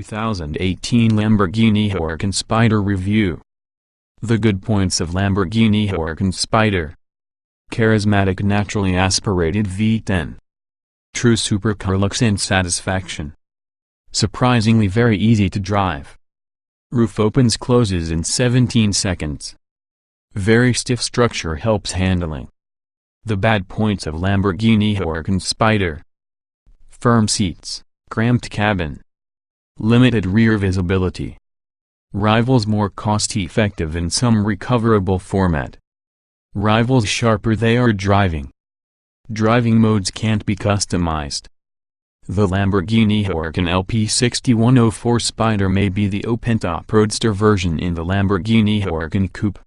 2018 Lamborghini Huracan Spyder Review. The good points of Lamborghini Huracan Spyder. Charismatic, naturally aspirated V10. True supercar looks and satisfaction. Surprisingly very easy to drive. Roof opens closes in 17 seconds. Very stiff structure helps handling. The bad points of Lamborghini Huracan Spyder. Firm seats, cramped cabin. Limited rear visibility. Rivals more cost-effective in some recoverable format. Rivals sharper they are driving. Driving modes can't be customized. The Lamborghini Huracan LP6104 Spyder may be the open-top roadster version in the Lamborghini Huracan Coupe.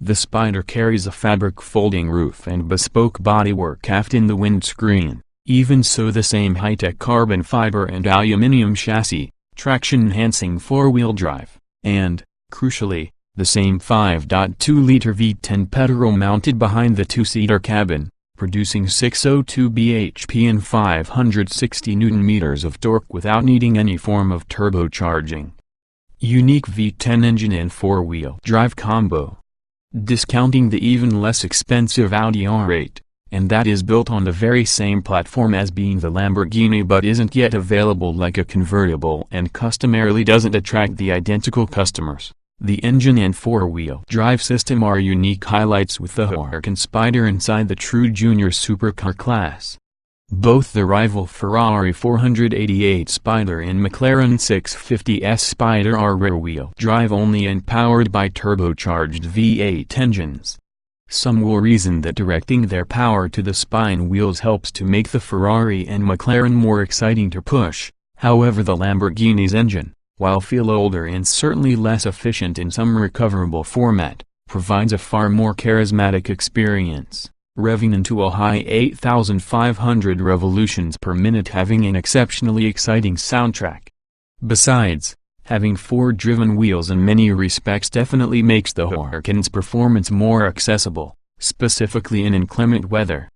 The Spyder carries a fabric folding roof and bespoke bodywork aft in the windscreen, even so the same high-tech carbon fiber and aluminum chassis, traction-enhancing four-wheel drive, and, crucially, the same 5.2-liter V10 petrol mounted behind the two-seater cabin, producing 602 bhp and 560 Nm of torque without needing any form of turbocharging. Unique V10 engine and four-wheel drive combo. Discounting the even less expensive Audi R8, and that is built on the very same platform as being the Lamborghini but isn't yet available like a convertible and customarily doesn't attract the identical customers. The engine and four-wheel drive system are unique highlights with the Huracan Spyder inside the true junior supercar class. Both the rival Ferrari 488 Spyder and McLaren 650S Spyder are rear-wheel drive only and powered by turbocharged V8 engines. Some will reason that directing their power to the spine wheels helps to make the Ferrari and McLaren more exciting to push. However, the Lamborghini's engine, while feel older and certainly less efficient in some recoverable format, provides a far more charismatic experience, revving into a high 8,500 revolutions per minute, having an exceptionally exciting soundtrack. Besides, having four-driven wheels in many respects definitely makes the Huracan's performance more accessible, specifically in inclement weather.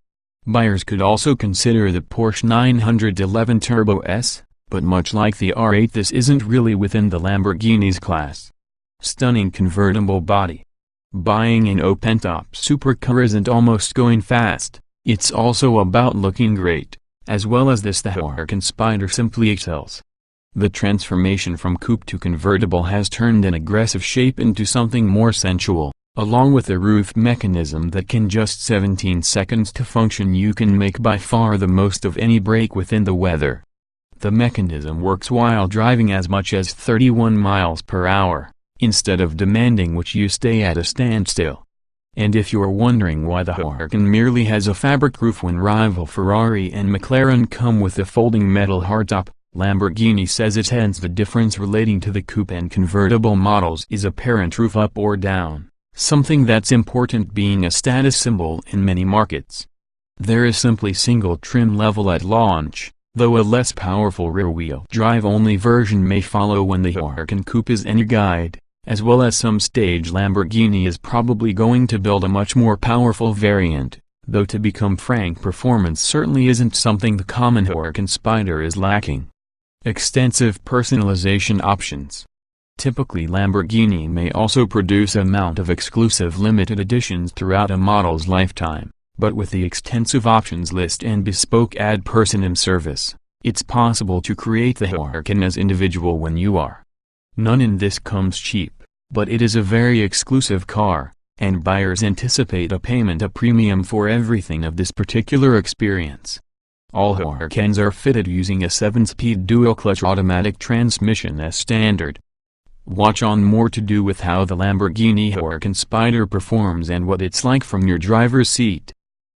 Buyers could also consider the Porsche 911 Turbo S, but much like the R8 this isn't really within the Lamborghini's class. Stunning convertible body. Buying an open-top supercar isn't almost going fast, it's also about looking great. As well as this, the Huracan Spyder simply excels. The transformation from coupe to convertible has turned an aggressive shape into something more sensual, along with a roof mechanism that can just 17 seconds to function. You can make by far the most of any break within the weather. The mechanism works while driving as much as 31 miles per hour, instead of demanding which you stay at a standstill. And if you're wondering why the Huracan merely has a fabric roof when rival Ferrari and McLaren come with a folding metal hardtop, Lamborghini says it hence the difference relating to the coupe and convertible models is apparent roof up or down, something that's important being a status symbol in many markets. There is simply single trim level at launch, though a less powerful rear-wheel drive-only version may follow when the Huracan coupe is any guide, as well as some stage Lamborghini is probably going to build a much more powerful variant, though to become frank, performance certainly isn't something the common Huracan Spyder is lacking. Extensive personalization options. Typically Lamborghini may also produce a amount of exclusive limited editions throughout a model's lifetime, but with the extensive options list and bespoke ad personam service, it's possible to create the Huracan as individual when you are. None in this comes cheap, but it is a very exclusive car, and buyers anticipate a premium for everything of this particular experience. All Huracans are fitted using a 7-speed dual-clutch automatic transmission as standard. Watch on more to do with how the Lamborghini Huracan Spyder performs and what it's like from your driver's seat.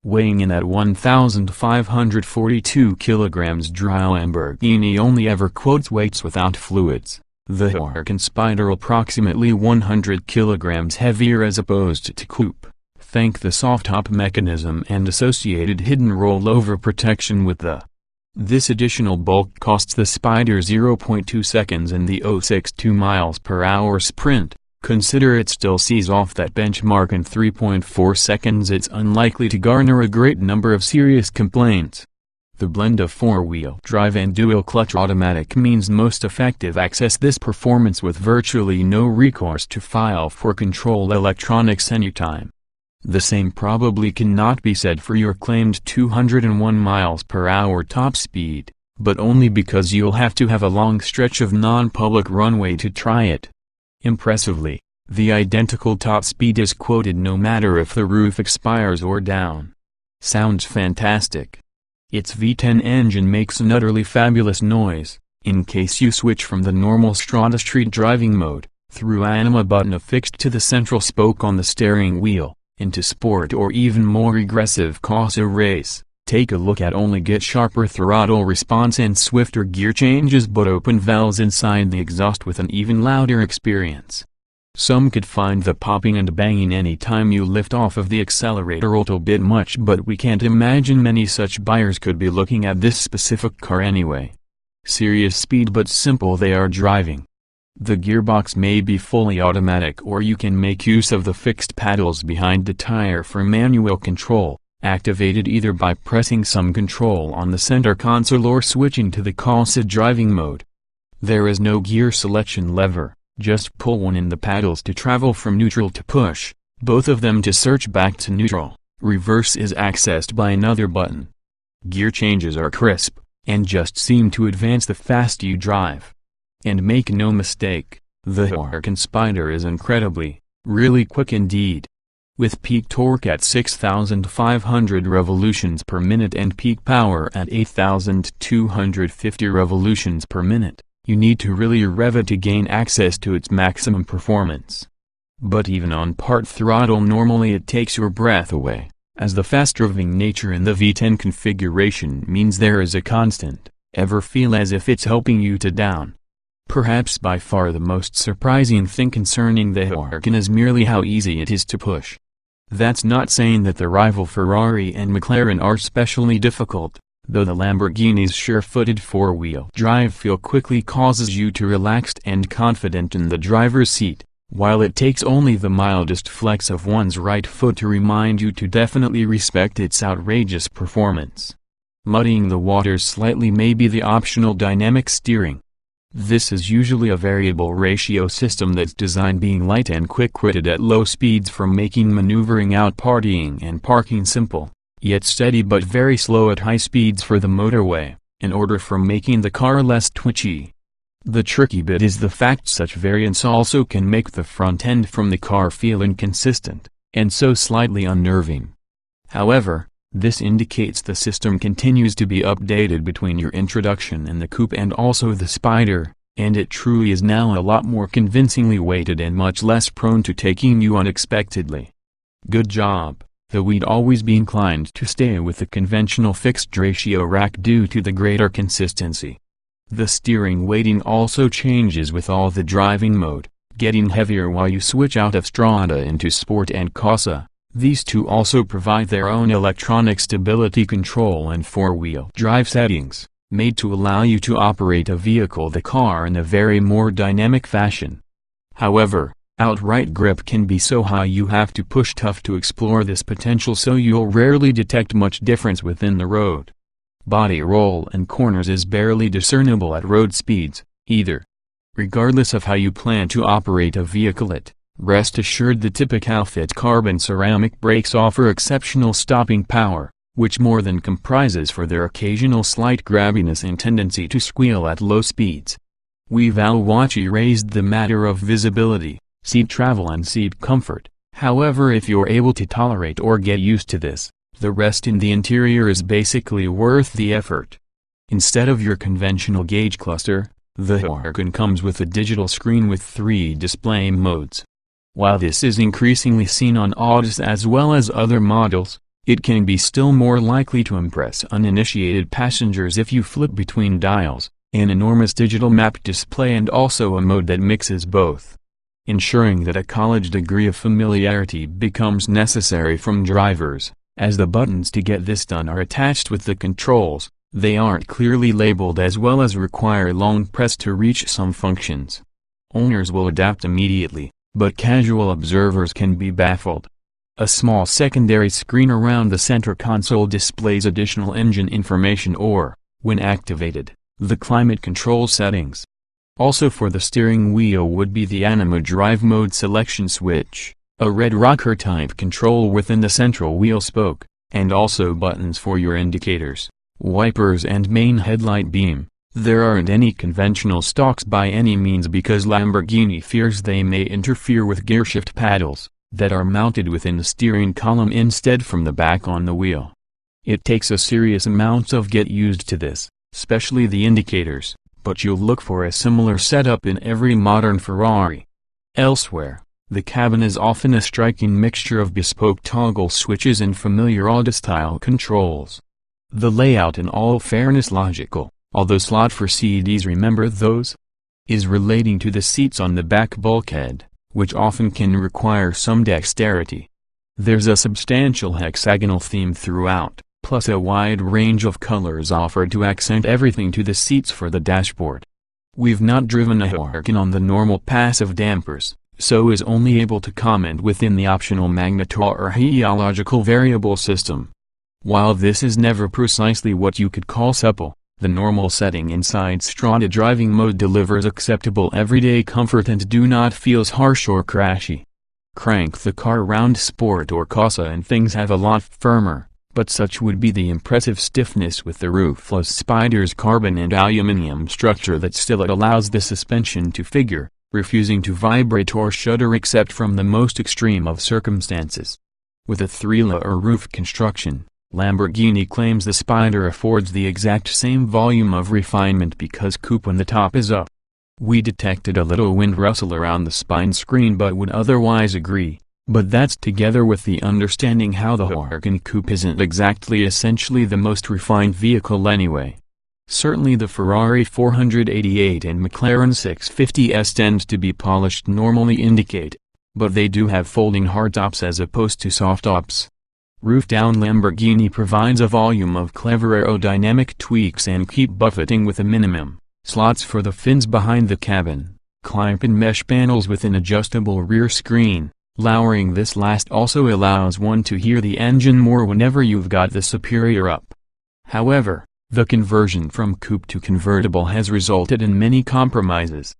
Weighing in at 1,542 kilograms, dry Lamborghini only ever quotes weights without fluids. The Huracan Spyder approximately 100 kilograms heavier as opposed to coupe. Thank the soft-top mechanism and associated hidden rollover protection with the. This additional bulk costs the Spyder 0.2 seconds in the 0.62 miles per hour sprint. Consider it still sees off that benchmark in 3.4 seconds. It's unlikely to garner a great number of serious complaints. The blend of four-wheel drive and dual-clutch automatic means most effective access this performance with virtually no recourse to file for control electronics anytime. The same probably cannot be said for your claimed 201 miles per hour top speed, but only because you'll have to have a long stretch of non-public runway to try it. Impressively, the identical top speed is quoted no matter if the roof expires or down. Sounds fantastic. Its V10 engine makes an utterly fabulous noise, in case you switch from the normal Strada Street driving mode, through Anima button affixed to the central spoke on the steering wheel, into sport or even more aggressive Corsa race. Take a look at only get sharper throttle response and swifter gear changes but open valves inside the exhaust with an even louder experience. Some could find the popping and banging any time you lift off of the accelerator a little bit much, but we can't imagine many such buyers could be looking at this specific car anyway. Serious speed but simple they are driving. The gearbox may be fully automatic or you can make use of the fixed paddles behind the tire for manual control, activated either by pressing some control on the center console or switching to the Corsa driving mode. There is no gear selection lever. Just pull one in the paddles to travel from neutral to push, both of them to search back to neutral. Reverse is accessed by another button. Gear changes are crisp, and just seem to advance the faster you drive. And make no mistake, the Huracan Spyder is incredibly, really quick indeed. With peak torque at 6,500 revolutions per minute and peak power at 8,250 revolutions per minute. You need to really rev it to gain access to its maximum performance. But even on part throttle normally it takes your breath away, as the fast-driving nature in the V10 configuration means there is a constant, ever feel as if it's helping you to down. Perhaps by far the most surprising thing concerning the Huracan is merely how easy it is to push. That's not saying that the rival Ferrari and McLaren are especially difficult. Though the Lamborghini's sure-footed four-wheel drive feel quickly causes you to relax and confident in the driver's seat, while it takes only the mildest flex of one's right foot to remind you to definitely respect its outrageous performance. Muddying the waters slightly may be the optional dynamic steering. This is usually a variable ratio system that's designed being light and quick-witted at low speeds for making maneuvering out partying and parking simple, yet steady but very slow at high speeds for the motorway, in order for making the car less twitchy. The tricky bit is the fact such variance also can make the front end from the car feel inconsistent, and so slightly unnerving. However, this indicates the system continues to be updated between your introduction in the coupe and also the Spyder, and it truly is now a lot more convincingly weighted and much less prone to taking you unexpectedly. Good job. Though we'd always be inclined to stay with the conventional fixed ratio rack due to the greater consistency. The steering weighting also changes with all the driving mode, getting heavier while you switch out of Strada into Sport and Corsa. These two also provide their own electronic stability control and four-wheel drive settings, made to allow you to operate the car in a very more dynamic fashion. However, outright grip can be so high you have to push tough to explore this potential, so you'll rarely detect much difference within the road. Body roll and corners is barely discernible at road speeds, either. Regardless of how you plan to operate a vehicle, rest assured the typical fit carbon ceramic brakes offer exceptional stopping power, which more than comprises for their occasional slight grabbiness and tendency to squeal at low speeds. We've always raised the matter of visibility, seat travel and seat comfort. However, if you're able to tolerate or get used to this, the rest in the interior is basically worth the effort. Instead of your conventional gauge cluster, the Huracan comes with a digital screen with 3 display modes. While this is increasingly seen on Autos as well as other models, it can be still more likely to impress uninitiated passengers if you flip between dials, an enormous digital map display and also a mode that mixes both, ensuring that a college degree of familiarity becomes necessary from drivers. As the buttons to get this done are attached with the controls, they aren't clearly labeled as well as require long press to reach some functions. Owners will adapt immediately, but casual observers can be baffled. A small secondary screen around the center console displays additional engine information or, when activated, the climate control settings. Also for the steering wheel would be the Anima drive mode selection switch, a red rocker type control within the central wheel spoke, and also buttons for your indicators, wipers and main headlight beam. There aren't any conventional stalks by any means because Lamborghini fears they may interfere with gearshift paddles that are mounted within the steering column instead from the back on the wheel. It takes a serious amount of get used to this, especially the indicators, but you'll look for a similar setup in every modern Ferrari. Elsewhere, the cabin is often a striking mixture of bespoke toggle switches and familiar Audi-style controls. The layout in all fairness logical, although slot for CDs, remember those? Is relating to the seats on the back bulkhead, which often can require some dexterity. There's a substantial hexagonal theme throughout, plus a wide range of colors offered to accent everything to the seats for the dashboard. We've not driven a Huracan on the normal passive dampers, so is only able to comment within the optional magneto-or-heological variable system. While this is never precisely what you could call supple, the normal setting inside Strada driving mode delivers acceptable everyday comfort and do not feels harsh or crashy. Crank the car around Sport or Corsa and things have a lot firmer, but such would be the impressive stiffness with the roofless Spyder's carbon and aluminum structure that still allows the suspension to figure, refusing to vibrate or shudder except from the most extreme of circumstances. With a three-layer roof construction, Lamborghini claims the Spyder affords the exact same volume of refinement because coupe when the top is up. We detected a little wind rustle around the spine screen but would otherwise agree, but that's together with the understanding how the Huracan coupe isn't exactly essentially the most refined vehicle anyway. Certainly the Ferrari 488 and McLaren 650S tend to be polished normally indicate, but they do have folding hardtops as opposed to softtops. Roof-down Lamborghini provides a volume of clever aerodynamic tweaks and keep buffeting with a minimum, slots for the fins behind the cabin, climp-in mesh panels with an adjustable rear screen. Lowering this last also allows one to hear the engine more whenever you've got the superior up. However, the conversion from coupe to convertible has resulted in many compromises.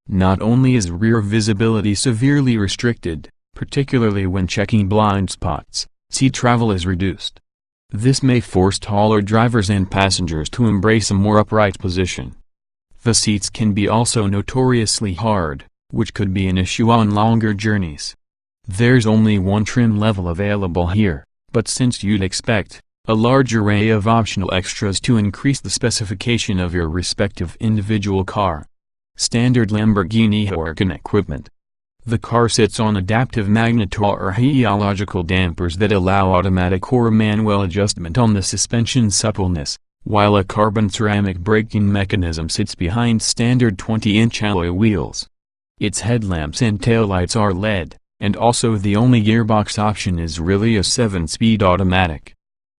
Not only is rear visibility severely restricted, particularly when checking blind spots, seat travel is reduced. This may force taller drivers and passengers to embrace a more upright position. The seats can be also notoriously hard, which could be an issue on longer journeys. There's only one trim level available here, but since you'd expect a large array of optional extras to increase the specification of your respective individual car. Standard Lamborghini Huracan equipment. The car sits on adaptive magneto or heological dampers that allow automatic or manual adjustment on the suspension suppleness, while a carbon ceramic braking mechanism sits behind standard 20-inch alloy wheels. Its headlamps and taillights are LED, and also the only gearbox option is really a 7-speed automatic.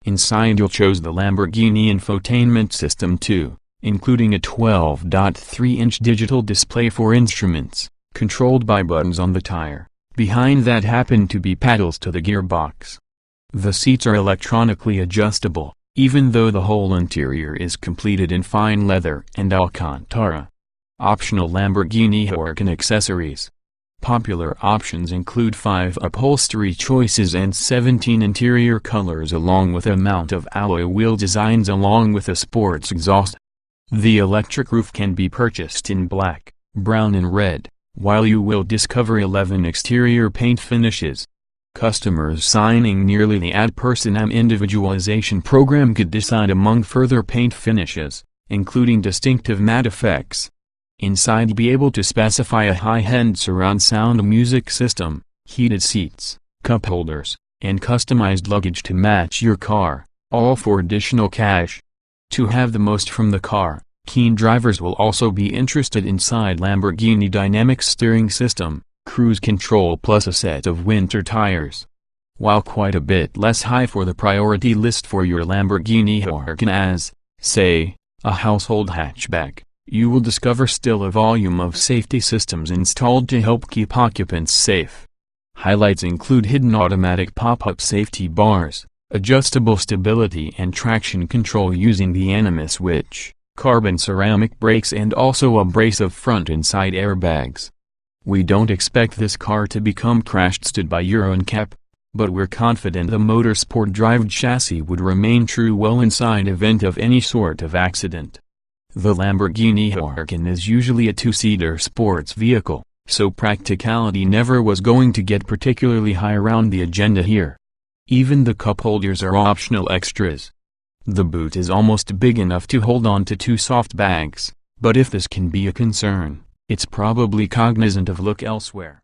Inside you'll choose the Lamborghini infotainment system too, including a 12.3-inch digital display for instruments, controlled by buttons on the tire. Behind that happen to be paddles to the gearbox. The seats are electronically adjustable, even though the whole interior is completed in fine leather and Alcantara. Optional Lamborghini Huracan accessories. Popular options include 5 upholstery choices and 17 interior colors along with a mount of alloy wheel designs along with a sports exhaust. The electric roof can be purchased in black, brown and red, while you will discover 11 exterior paint finishes. Customers signing nearly the ad personam individualization program could decide among further paint finishes, including distinctive matte effects. Inside be able to specify a high-end surround sound music system, heated seats, cup holders, and customized luggage to match your car, all for additional cash. To have the most from the car, keen drivers will also be interested inside Lamborghini Dynamic Steering System, cruise control plus a set of winter tires. While quite a bit less high for the priority list for your Lamborghini Huracan as, say, a household hatchback, you will discover still a volume of safety systems installed to help keep occupants safe. Highlights include hidden automatic pop-up safety bars, adjustable stability and traction control using the animus switch, carbon ceramic brakes and also a brace of front and side airbags. We don't expect this car to become crash-tested by Euro NCAP, but we're confident the motorsport drive chassis would remain true well inside event of any sort of accident. The Lamborghini Huracan is usually a two-seater sports vehicle, so practicality never was going to get particularly high around the agenda here. Even the cup holders are optional extras. The boot is almost big enough to hold on to two soft bags, but if this can be a concern, it's probably cognizant of look elsewhere.